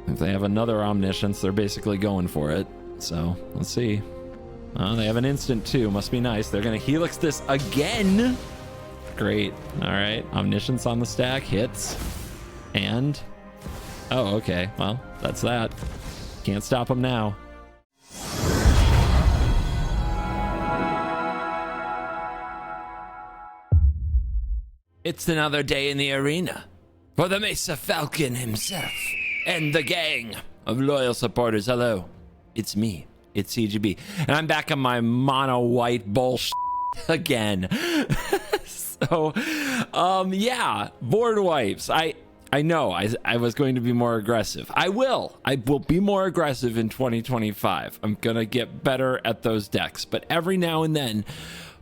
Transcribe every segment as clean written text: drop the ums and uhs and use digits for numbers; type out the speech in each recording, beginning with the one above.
If they have another Omniscience, they're basically going for it. So, let's see. Oh, they have an instant too. Must be nice. They're going to Helix this again. Great. All right. Omniscience on the stack. Hits. And... oh, okay. Well, that's that. Can't stop them now. It's another day in the arena for the Mesa Falcon himself and the gang of loyal supporters. Hello, it's me. It's CGB, and I'm back on my mono white bullshit again. So, yeah, board wipes. I know I was going to be more aggressive. I will be more aggressive in 2025. I'm gonna get better at those decks, but every now and then,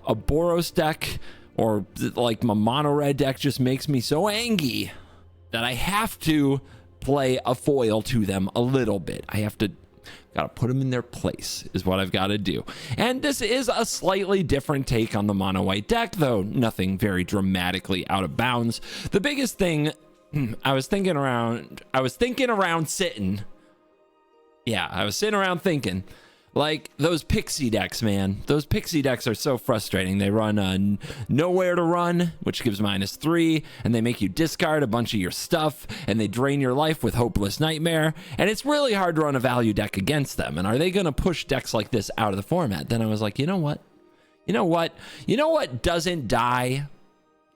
a Boros deck or like my mono red deck just makes me so angry that I have to play a foil to them a little bit. Gotta put them in their place is what I've got to do. And this is a slightly different take on the mono white deck, though nothing very dramatically out of bounds. The biggest thing I was sitting around thinking, like, those Pixie decks, man. Those Pixie decks are so frustrating. They run Nowhere to Run, which gives -3, and they make you discard a bunch of your stuff, and they drain your life with Hopeless Nightmare, and it's really hard to run a value deck against them. And are they going to push decks like this out of the format? Then I was like, you know what? You know what doesn't die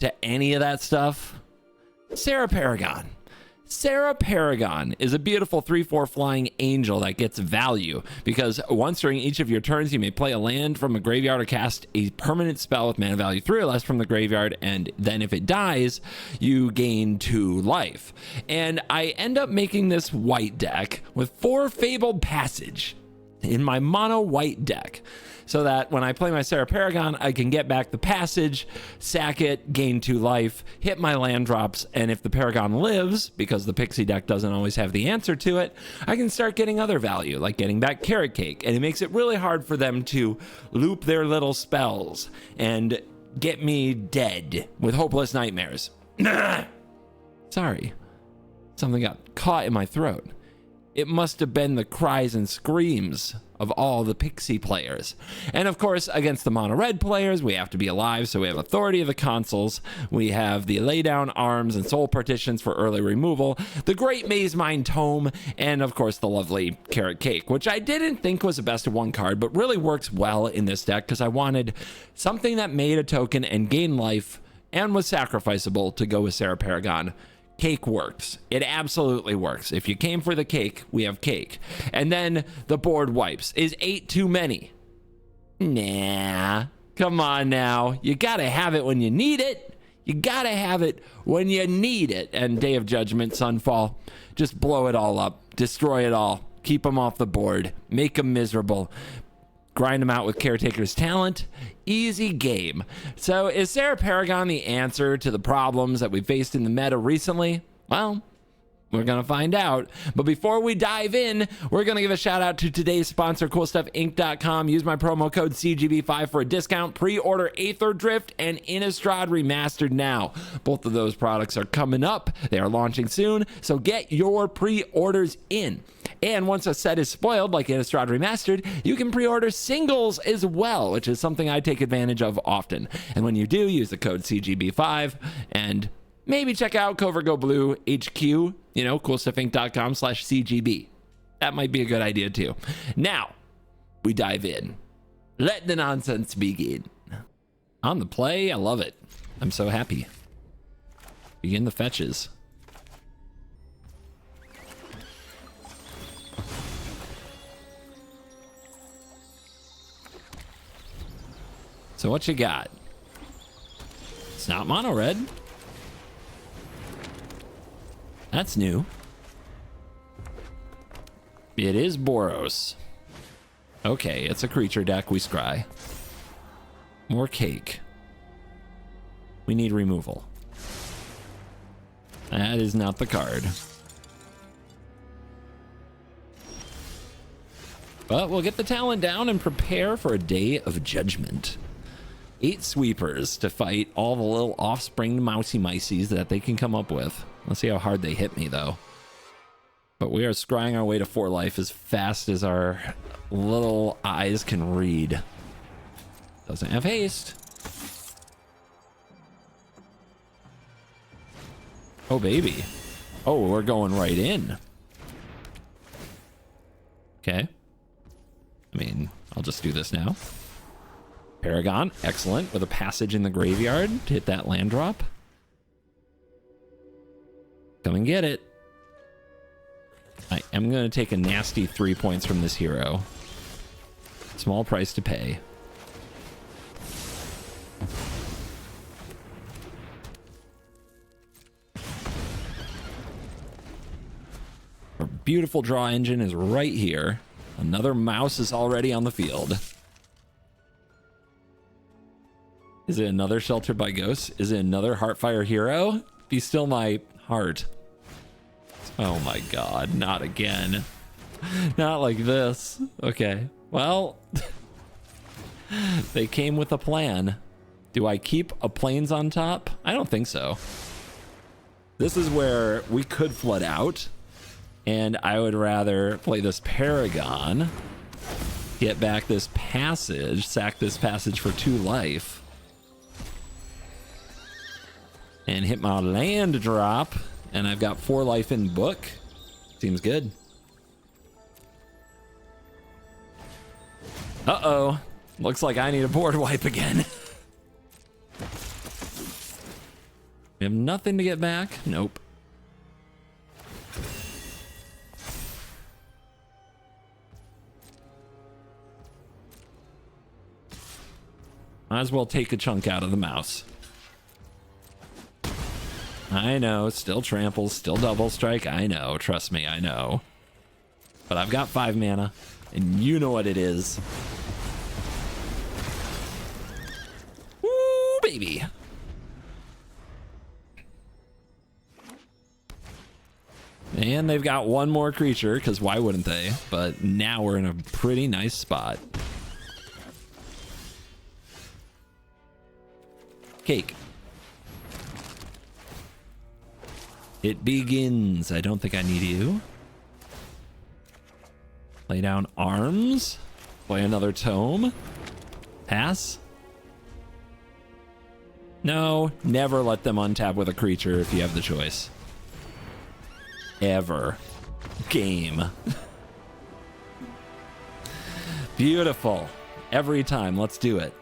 to any of that stuff? Serra Paragon. Serra Paragon is a beautiful 3/4 flying angel that gets value because once during each of your turns you may play a land from a graveyard or cast a permanent spell with mana value 3 or less from the graveyard, and then if it dies you gain 2 life. And I end up making this white deck with 4 Fabled Passage in my mono white deck, so that when I play my Serra Paragon, I can get back the passage, sack it, gain 2 life, hit my land drops, and if the Paragon lives, because the Pixie deck doesn't always have the answer to it, I can start getting other value, like getting back Carrot Cake, and it makes it really hard for them to loop their little spells and get me dead with Hopeless Nightmares. Sorry, something got caught in my throat. It must have been the cries and screams of all the Pixie players. And of course, against the mono red players, we have to be alive, so we have Authority of the Consuls, we have the Laydown Arms and Soul Partitions for early removal, the Great Maze Mine Tome, and of course the lovely Carrot Cake, which I didn't think was a best of 1 card, but really works well in this deck because I wanted something that made a token and gained life and was sacrificable to go with Serra Paragon. Cake works. It absolutely works. If you came for the cake, we have cake. And then the board wipes. Is 8 too many? Nah. Come on now. You gotta have it when you need it. You gotta have it when you need it. And Day of Judgment, Sunfall, just blow it all up. Destroy it all. Keep them off the board. Make them miserable. Grind them out with Caretaker's Talent. Easy game. So is Serra Paragon the answer to the problems that we faced in the meta recently? Well, we're going to find out. But before we dive in, we're going to give a shout out to today's sponsor, CoolStuffInc.com. Use my promo code CGB5 for a discount. Pre-order Aether Drift and Innistrad Remastered now. Both of those products are coming up. They are launching soon, so get your pre-orders in. And once a set is spoiled, like Innistrad Remastered, you can pre-order singles as well, which is something I take advantage of often. And when you do, use the code CGB5 and maybe check out CovertGoBlue HQ, you know, CoolStuffInc.com/CGB. That might be a good idea too. Now, we dive in. Let the nonsense begin. On the play, I love it. I'm so happy. Begin the fetches. So what you got? It's not mono red. That's new. It is Boros. Okay, it's a creature deck. We scry. More cake. We need removal. That is not the card. But we'll get the talent down and prepare for a Day of Judgment. 8 sweepers to fight all the little offspring mousy mices that they can come up with. Let's see how hard they hit me, though. But we are scrying our way to 4 life as fast as our little eyes can read. Doesn't have haste. Oh, baby. Oh, we're going right in. Okay. I mean, I'll just do this now. Paragon, excellent, with a passage in the graveyard to hit that land drop. Come and get it. I am going to take a nasty 3 points from this hero. Small price to pay. Our beautiful draw engine is right here. Another mouse is already on the field. Is it another Sheltered by Ghosts? Is it another Heartfire hero? Be still my heart. Oh my god, not again. Not like this. Okay, well, they came with a plan. Do I keep a Plains on top? I don't think so. This is where we could flood out, and I would rather play this Paragon, get back this passage, sack this passage for 2 life, and hit my land drop, and I've got 4 life in book. Seems good. Uh-oh. Looks like I need a board wipe again. We have nothing to get back? Nope. Might as well take a chunk out of the mouse. I know, still tramples, still double strike. I know, trust me, I know. But I've got 5 mana, and you know what it is. Woo, baby. And they've got 1 more creature, because why wouldn't they? But now we're in a pretty nice spot. Cake. It begins. I don't think I need you. Lay down arms. Play another tome. Pass. No, never let them untap with a creature if you have the choice. Ever. Game. Beautiful. Every time. Let's do it.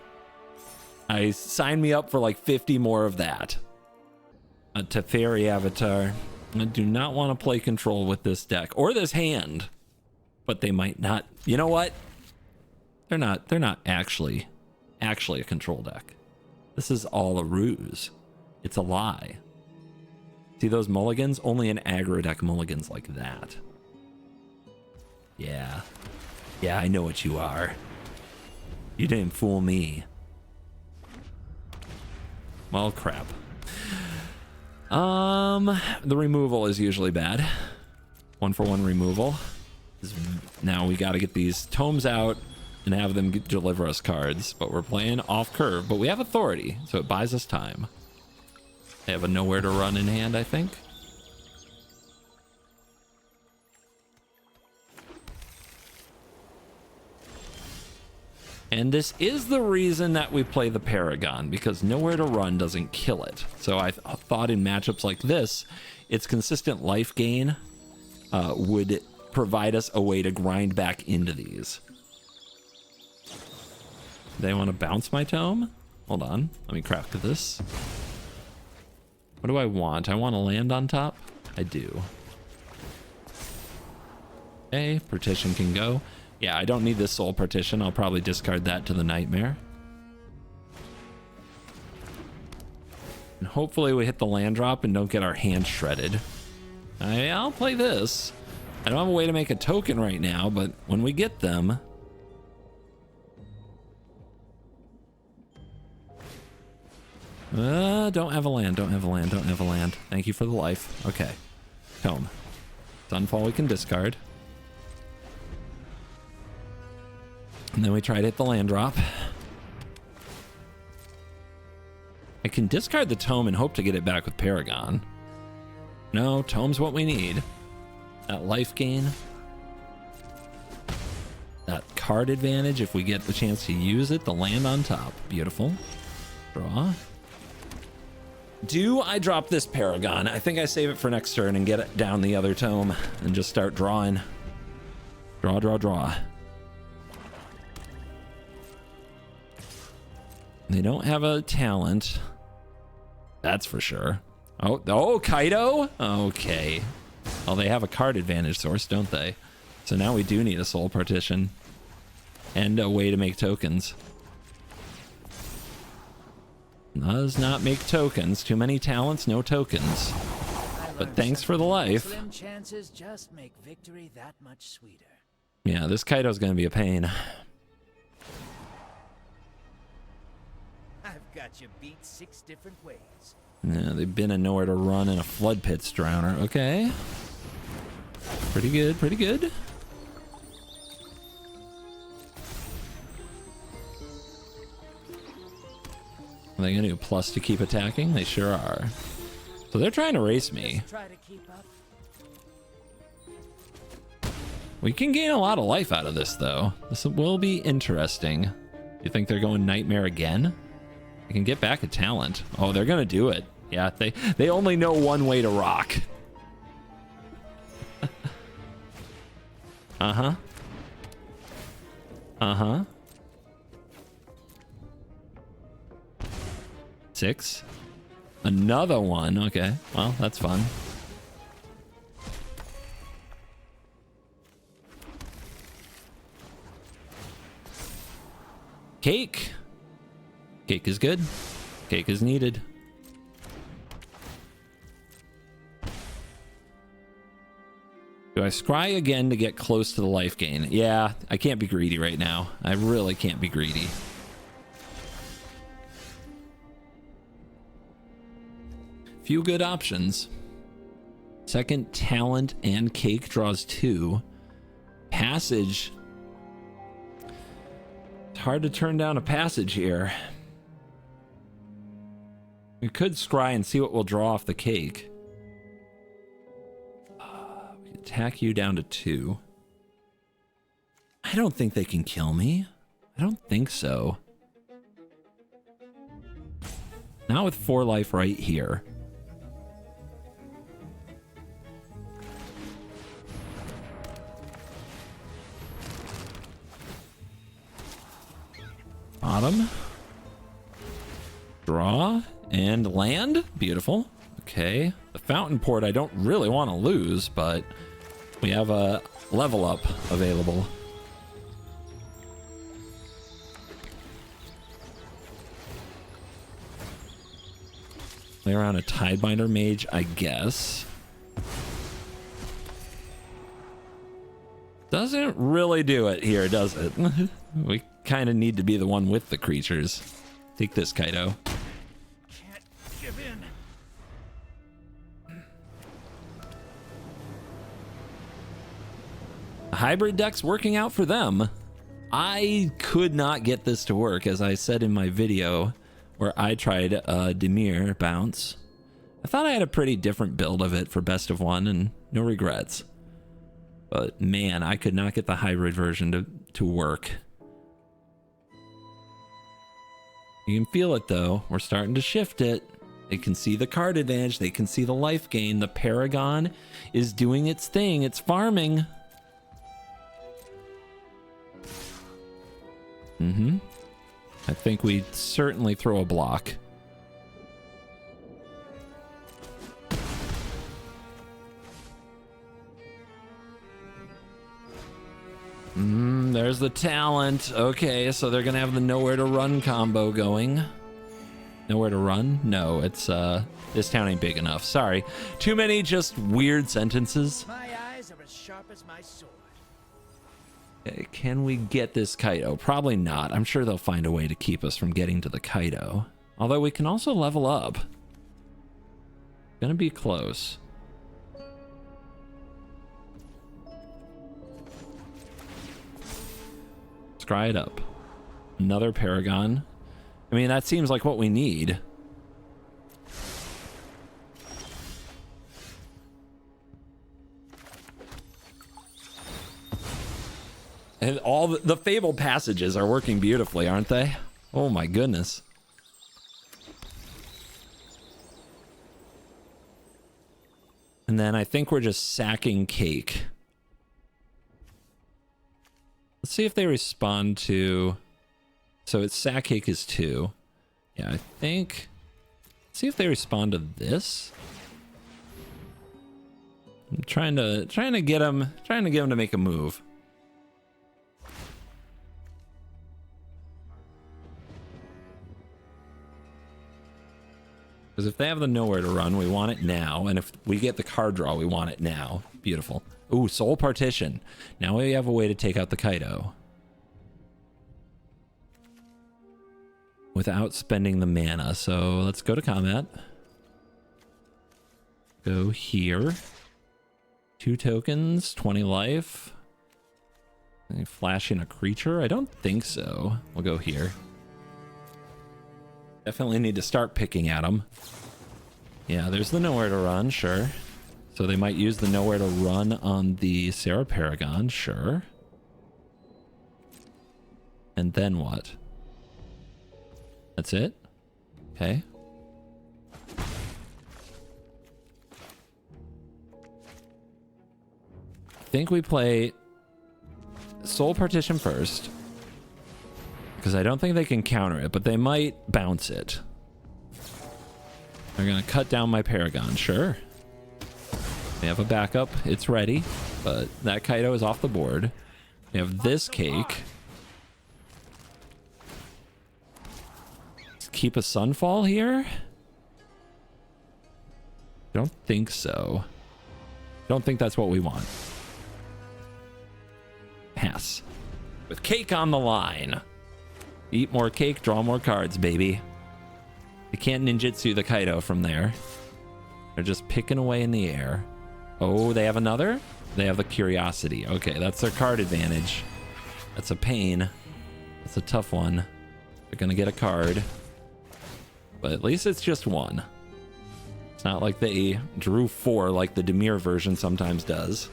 Sign me up for like 50 more of that. A Teferi Avatar. I do not want to play control with this deck or this hand, but they might not. You know what? They're not actually a control deck. This is all a ruse. It's a lie. See those mulligans? Only an aggro deck mulligans like that. Yeah. Yeah, I know what you are. You didn't fool me. Well, crap. The removal is usually bad. 1-for-1 removal. Now we got to get these tomes out and have them deliver us cards, but we're playing off curve, but we have authority, so it buys us time. They have a nowhere to run in hand, I think. And this is the reason that we play the Paragon, because nowhere to run doesn't kill it. So I thought in matchups like this, its consistent life gain would provide us a way to grind back into these. They want to bounce my tome? Hold on, let me craft this. What do I want? I want to land on top? I do. Okay, partition can go. Yeah, I don't need this soul partition. I'll probably discard that to the nightmare. And hopefully we hit the land drop and don't get our hand shredded. I'll play this. I don't have a way to make a token right now, but when we get them... don't have a land, don't have a land, don't have a land. Thank you for the life. Okay. Tome. Sunfall we can discard. And then we try to hit the land drop. I can discard the tome and hope to get it back with Paragon. No, tome's what we need. That life gain. That card advantage if we get the chance to use it. The land on top. Beautiful. Draw. Do I drop this Paragon? I think I save it for next turn and get it down the other tome and just start drawing. Draw, draw, draw. They don't have a talent. That's for sure. Oh, Kaido? Okay. Well, they have a card advantage source, don't they? So now we do need a soul partition and a way to make tokens. Does not make tokens. Too many talents, no tokens. But thanks for the life. Slim chances just make victory that much sweeter. Yeah, this Kaido's gonna be a pain. I've got you beat 6 different ways. Yeah, they've been in nowhere to run in a flood pits drowner. Okay. Pretty good, pretty good. Are they gonna do plus to keep attacking? They sure are. So they're trying to race me. Try to keep up. We can gain a lot of life out of this, though. This will be interesting. You think they're going Nightmare again? They can get back a talent. Oh, they're gonna do it. Yeah, they only know one way to rock. Uh-huh. Uh-huh. 6. Another one. Okay. Well, that's fun. Cake. Cake is good. Cake is needed. Do I scry again to get close to the life gain? Yeah, I can't be greedy right now. I really can't be greedy. Few good options. Second talent and cake draws 2. Passage. It's hard to turn down a passage here. We could scry and see what we'll draw off the cake. We could attack you down to 2. I don't think they can kill me. I don't think so. Not with 4 life right here. Bottom. Draw and land. Beautiful. Okay. The fountain port I don't really want to lose, but we have a level up available. Play around a Tidebinder Mage, I guess. Doesn't really do it here, does it? We kind of need to be the one with the creatures. Take this, Kaido. Can't give in. Hybrid deck's working out for them. I could not get this to work, as I said in my video where I tried Demir bounce. I thought I had a pretty different build of it for best of 1 and no regrets. But man, I could not get the hybrid version to work. You can feel it though. We're starting to shift it. They can see the card advantage. They can see the life gain. The Paragon is doing its thing. It's farming. Mm-hmm. I think we certainly throw a block. There's the talent. Okay, so they're gonna have the nowhere to run combo going. Nowhere to run? No, it's this town ain't big enough. Sorry. Too many just weird sentences. My eyes are as sharp as my sword. Okay, can we get this Kaido? Probably not. I'm sure they'll find a way to keep us from getting to the Kaido. Although we can also level up. Gonna be close. Scry it up. Another Paragon. I mean, that seems like what we need. And all the fabled passages are working beautifully, aren't they? Oh my goodness. And then I think we're just sacking cake. Let's see if they respond to... So it's sack cake is 2. Yeah, I think... Let's see if they respond to this. I'm trying to get them to make a move. Because if they have the nowhere to run, we want it now. And if we get the card draw, we want it now. Beautiful. Ooh, Soul Partition. Now we have a way to take out the Kaido. Without spending the mana. So let's go to combat. Go here. 2 tokens, 20 life. Flashing a creature? I don't think so. We'll go here. Definitely need to start picking at them. Yeah, there's the nowhere to run, sure. So they might use the nowhere to run on the Serra Paragon, sure. And then what? That's it? Okay. I think we play Soul Partition first. Because I don't think they can counter it, but they might bounce it. They're going to cut down my Paragon, sure. We have a backup. It's ready, but that Kaido is off the board. We have this cake. Let's keep a Sunfall here? Don't think so. Don't think that's what we want. Pass. With cake on the line. Eat more cake, draw more cards, baby. They can't ninjutsu the Kaido from there. They're just picking away in the air. Oh, they have another? They have the Curiosity. Okay, that's their card advantage. That's a pain. That's a tough one. They're gonna get a card. But at least it's just one. It's not like they drew 4 like the Demir version sometimes does.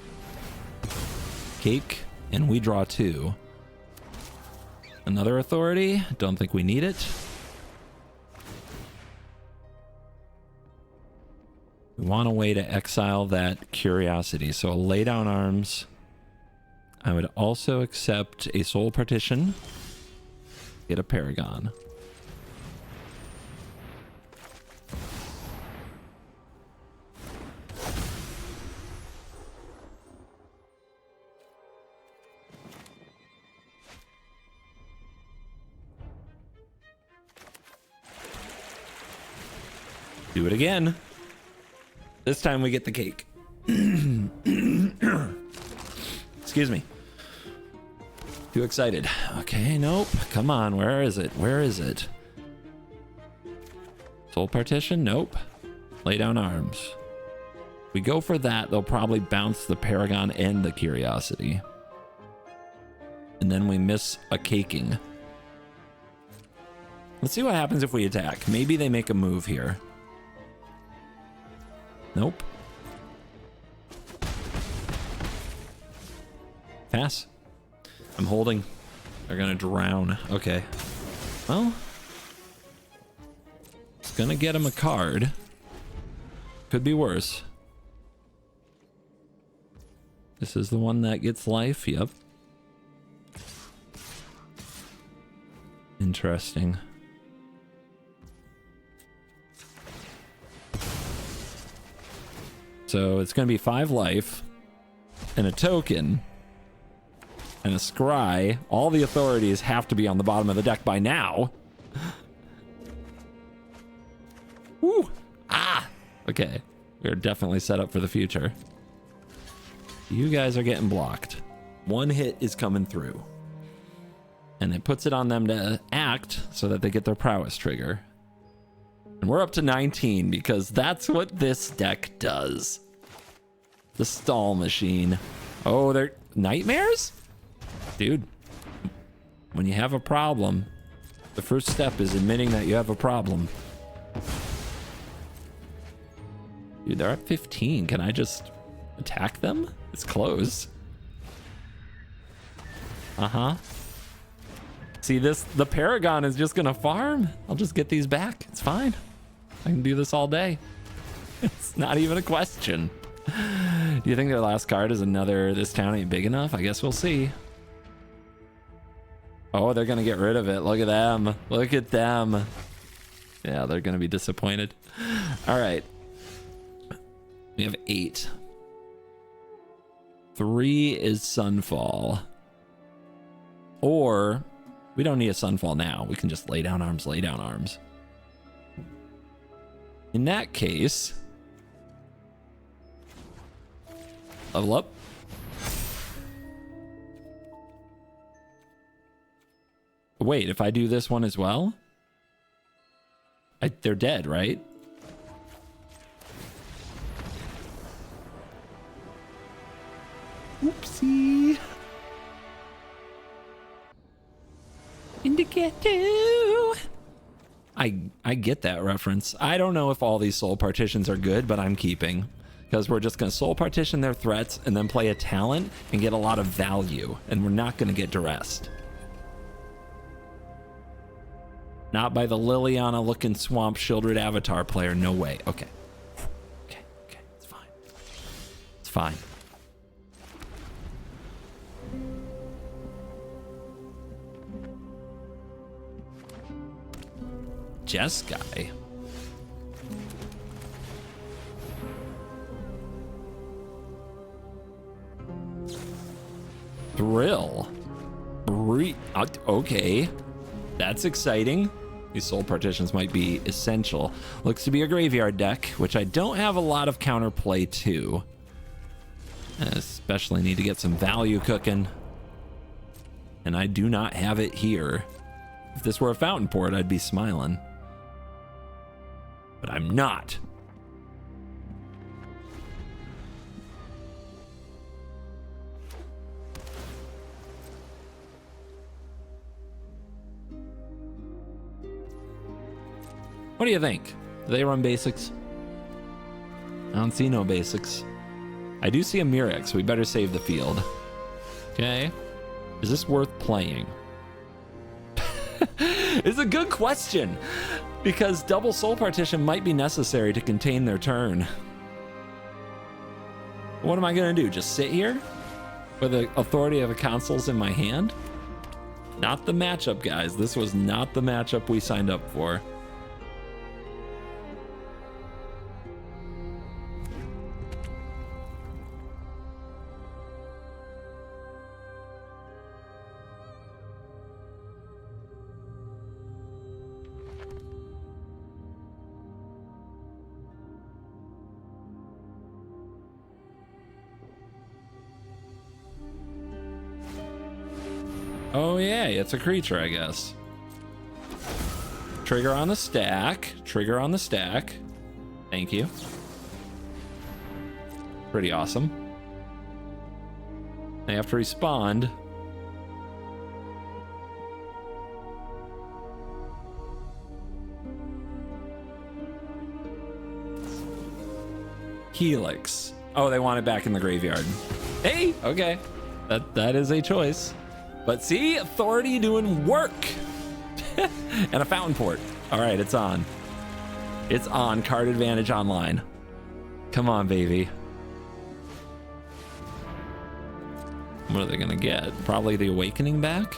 Cake, and we draw 2. Another authority. Don't think we need it. We want a way to exile that Curiosity. So I'll lay down arms. I would also accept a Soul Partition. Get a Paragon. Do it again. This time we get the cake. Excuse me. Too excited. Okay, nope. Come on, where is it? Where is it? Soul Partition? Nope. Lay down arms. We go for that, they'll probably bounce the Paragon and the Curiosity. And then we miss a caking. Let's see what happens if we attack. Maybe they make a move here. Nope. Pass. I'm holding. They're gonna drown. Okay. Well, it's gonna get him a card. Could be worse. This is the one that gets life. Yep. Interesting. So it's going to be 5 life and a token and a scry. All the authorities have to be on the bottom of the deck by now. Woo! Ah! Okay. We're definitely set up for the future. You guys are getting blocked. 1 hit is coming through. And it puts it on them to act so that they get their prowess trigger. And we're up to 19 because that's what this deck does. The stall machine. Oh, they're nightmares? Dude, when you have a problem, the first step is admitting that you have a problem. Dude, they're at 15. Can I just attack them? It's close. Uh-huh. See this, the Paragon is just gonna farm. I'll just get these back. It's fine. I can do this all day. It's not even a question. Do you think their last card is another "this town ain't big enough"? I guess we'll see. Oh, they're gonna get rid of it. Look at them. Look at them. Yeah, they're gonna be disappointed. All right. We have 8. 3 is Sunfall. Or we don't need a Sunfall now. We can just lay down arms, lay down arms. In that case, level up. Wait, if I do this one as well? They're dead, right? Oopsie. Indicato. I get that reference. I don't know if all these soul partitions are good, but I'm keeping. Because we're just going to soul partition their threats and then play a talent and get a lot of value. And we're not going to get duressed. Not by the Liliana looking swamp shielded avatar player. No way. Okay. Okay. It's fine. It's fine. Jess guy. Thrill. Okay. That's exciting. These soul partitions might be essential. Looks to be a graveyard deck, which I don't have a lot of counterplay to. I especially need to get some value cooking. And I do not have it here. If this were a fountain port, I'd be smiling. But I'm not. What do you think? Do they run basics? I don't see no basics. I do see a Murex. We better save the field. Okay. Is this worth playing? It's a good question. Because double soul partition might be necessary to contain their turn. What am I going to do? Just sit here? With the authority of the consoles in my hand? Not the matchup, guys. This was not the matchup we signed up for. Oh yeah, it's a creature, I guess. Trigger on the stack. Trigger on the stack. Thank you. Pretty awesome. They have to respond. Helix. Oh, they want it back in the graveyard. Hey, okay. That is a choice. But see, authority doing work. And a fountain port. All right, it's on. It's on. Card advantage online. Come on, baby. What are they gonna get? Probably the awakening back.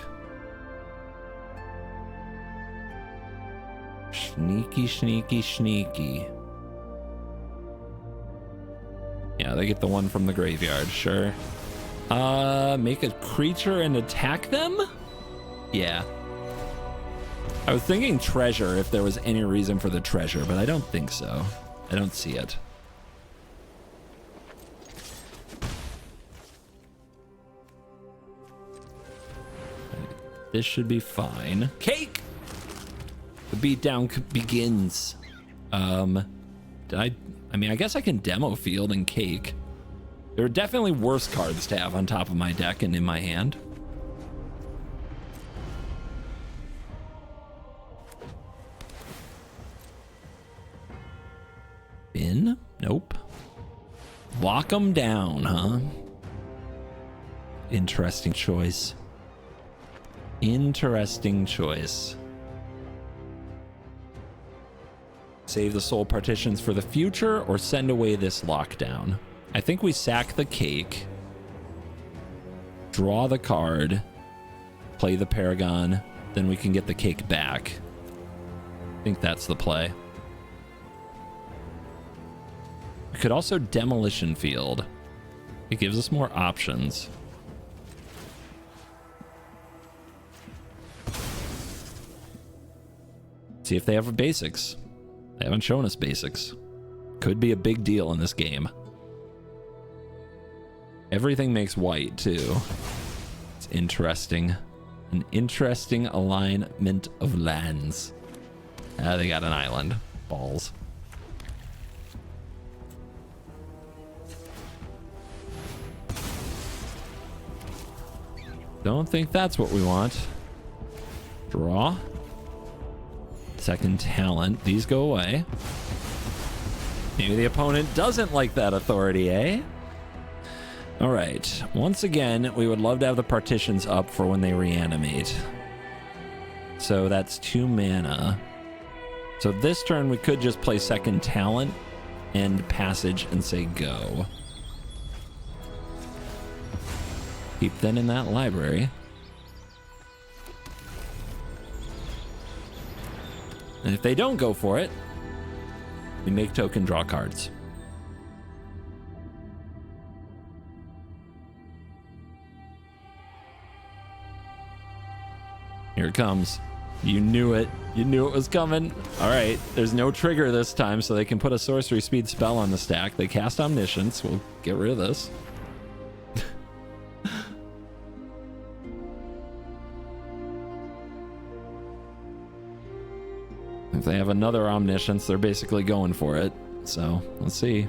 Sneaky, sneaky, sneaky. Yeah, they get the one from the graveyard, sure. Make a creature and attack them? Yeah. I was thinking treasure if there was any reason for the treasure, but I don't think so. I don't see it. This should be fine. Cake! The beatdown begins. I mean, I guess I can demo field and cake. There are definitely worse cards to have on top of my deck and in my hand. Bin? Nope. Lock them down, huh? Interesting choice. Interesting choice. Save the soul partitions for the future or send away this lockdown. I think we sack the cake, draw the card, play the Paragon, then we can get the cake back. I think that's the play. We could also Demolition Field. It gives us more options. See if they have basics. They haven't shown us basics. Could be a big deal in this game. Everything makes white too. It's interesting. An interesting alignment of lands. They got an island. Balls. Don't think that's what we want. Draw. Second talent. These go away. Maybe the opponent doesn't like that authority, eh? All right. Once again, we would love to have the partitions up for when they reanimate. So that's 2 mana. So this turn, we could just play second talent and passage and say go. Keep them in that library. And if they don't go for it, we make token, draw cards. Here it comes. You knew it. You knew it was coming. All right. There's no trigger this time, so they can put a sorcery speed spell on the stack. They cast Omniscience. We'll get rid of this. If they have another Omniscience, they're basically going for it. So, let's see.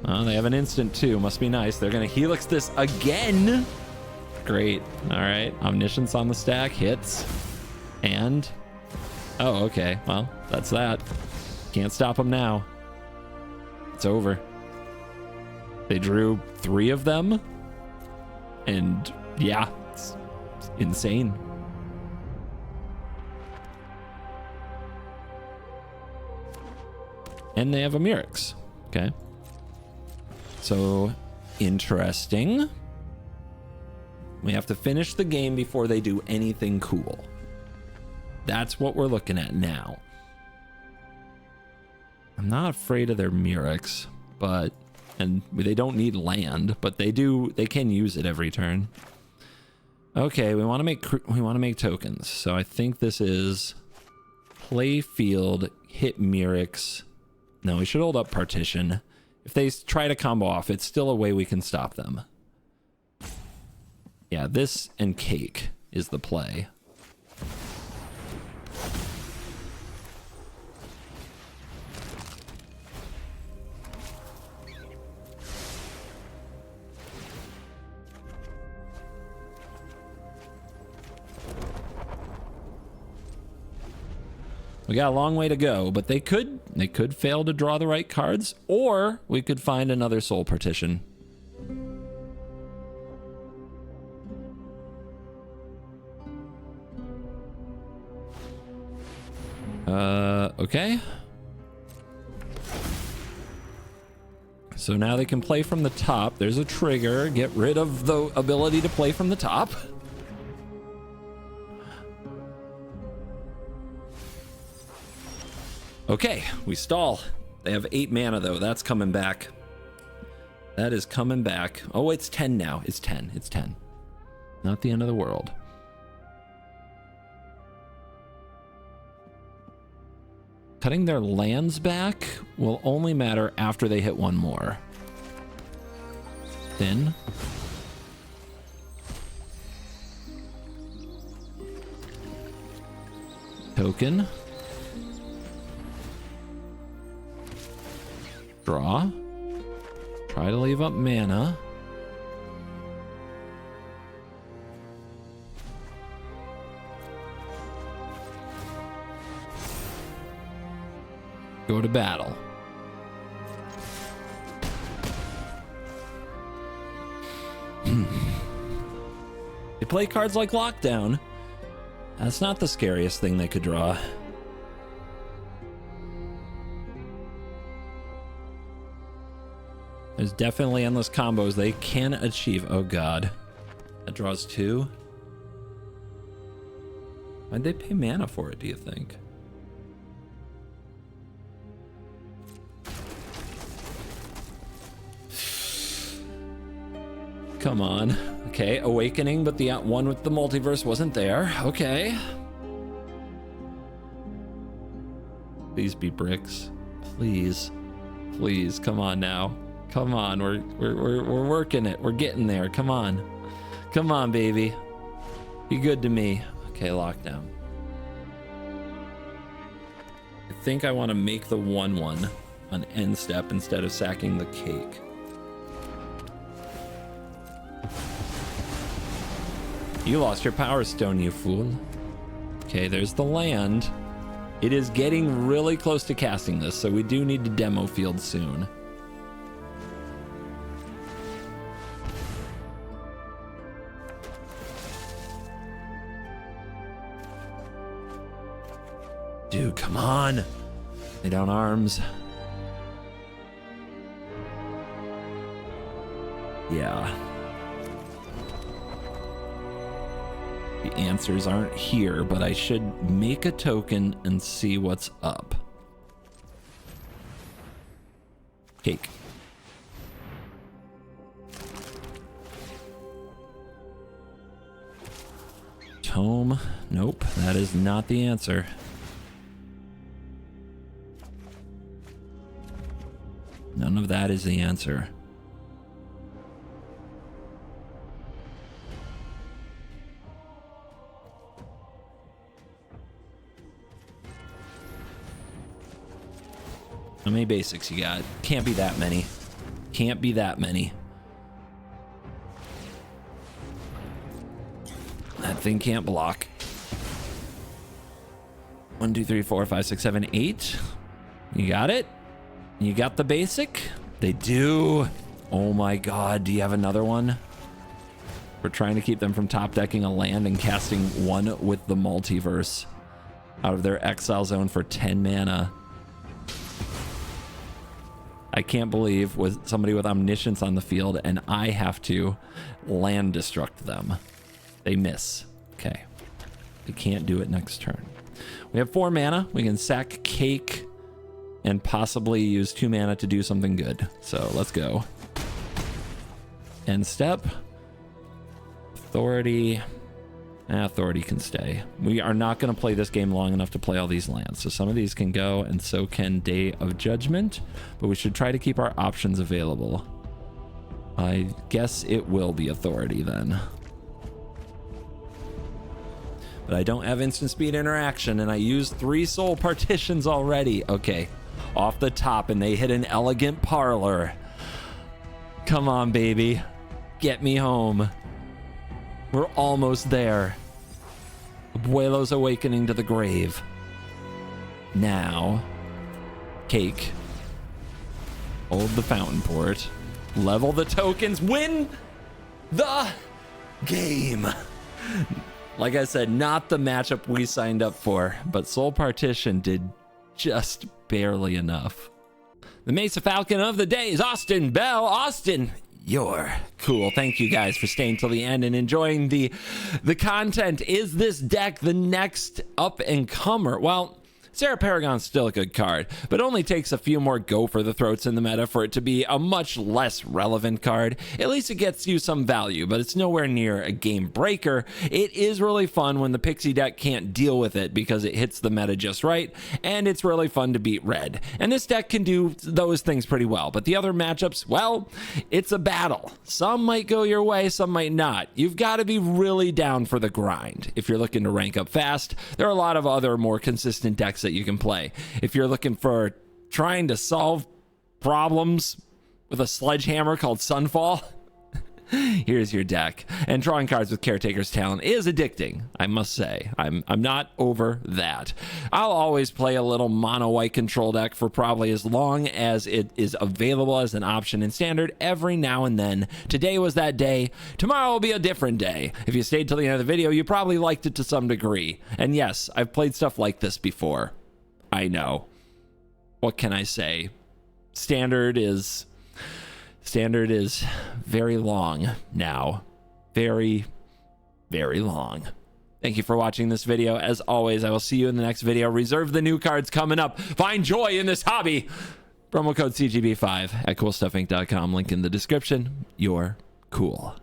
They have an instant too. Must be nice. They're going to Helix this again. Great. All right. Omniscience on the stack. Hits. And... oh, okay. Well, that's that. Can't stop them now. It's over. They drew 3 of them. And, yeah. It's insane. And they have a Mirrex. Okay. So, interesting. We have to finish the game before they do anything cool. That's what we're looking at now. I'm not afraid of their Mirrex, but... and they don't need land, but they can use it every turn. Okay, we want to make tokens. So I think this is play field, hit Mirrex. No, we should hold up partition. If they try to combo off, it's still a way we can stop them. Yeah, this and cake is the play. We got a long way to go, but they could fail to draw the right cards, or we could find another soul partition. Okay. So now they can play from the top. There's a trigger. Get rid of the ability to play from the top. Okay, we stall. They have 8 mana though. That's coming back. That is coming back. Oh, it's 10 now. It's 10. It's 10. Not the end of the world. Cutting their lands back will only matter after they hit 1 more. Then. Token. Draw. Try to leave up mana. Go to battle. They play cards like Lockdown. That's not the scariest thing they could draw. There's definitely endless combos they can achieve. Oh god. That draws 2. Why'd they pay mana for it, do you think? Come on. Okay, Awakening, but the one with the multiverse wasn't there. Okay. Please be bricks. Please. Please, come on now. Come on, we're working it. We're getting there. Come on. Come on, baby. Be good to me. Okay, lockdown. I think I want to make the 1/1 on end step instead of sacking the cake. You lost your power stone, you fool. Okay, there's the land. It is getting really close to casting this, so we do need to demo field soon. Dude, come on. Lay down arms. Yeah. The answers aren't here, but I should make a token and see what's up. Cake. Tome. Nope, that is not the answer. None of that is the answer. How many basics you got? Can't be that many. Can't be that many. That thing can't block. 1, 2, 3, 4, 5, 6, 7, 8. You got it? You got the basic? They do. Oh my god, do you have another one? We're trying to keep them from top decking a land and casting one with the multiverse out of their exile zone for 10 mana. I can't believe with somebody with omniscience on the field and I have to land destruct them. They miss. Okay. They can't do it next turn. We have 4 mana. We can sack Cake and possibly use 2 mana to do something good. So let's go. End step. Authority. Authority can stay. We are not going to play this game long enough to play all these lands. So some of these can go and so can Day of Judgment. But we should try to keep our options available. I guess it will be Authority then. But I don't have instant speed interaction and I used 3 soul partitions already. Okay. Off the top and they hit an elegant parlor. Come on, baby. Get me home. We're almost there. Abuelo's awakening to the grave. Now, Cake. Hold the fountain port. Level the tokens. Win the game. Like I said, not the matchup we signed up for, but Soul Partition did just barely enough. The Mesa Falcon of the day is Austin Bell. Austin, you're cool. Thank you guys for staying till the end and enjoying the content. Is this deck the next up and comer? Well, Serra Paragon's still a good card, but only takes a few more go for the throats in the meta for it to be a much less relevant card. At least it gets you some value, but it's nowhere near a game breaker. It is really fun when the Pixie deck can't deal with it because it hits the meta just right, and it's really fun to beat red. And this deck can do those things pretty well, but the other matchups, well, it's a battle. Some might go your way, some might not. You've got to be really down for the grind. If you're looking to rank up fast, there are a lot of other more consistent decks that you can play. If you're looking for trying to solve problems with a sledgehammer called Sunfall, Here's your deck. And drawing cards with Caretaker's Talent is addicting, I must say. I'm not over that. I'll always play a little mono white control deck for probably as long as it is available as an option in Standard every now and then. Today was that day. Tomorrow will be a different day. If you stayed till the end of the video, you probably liked it to some degree. And yes, I've played stuff like this before. I know. What can I say? Standard is very long now. Very, very long. Thank you for watching this video. As always, I will see you in the next video. Reserve the new cards coming up. Find joy in this hobby. Promo code CGB5 at CoolStuffInc.com. Link in the description. You're cool.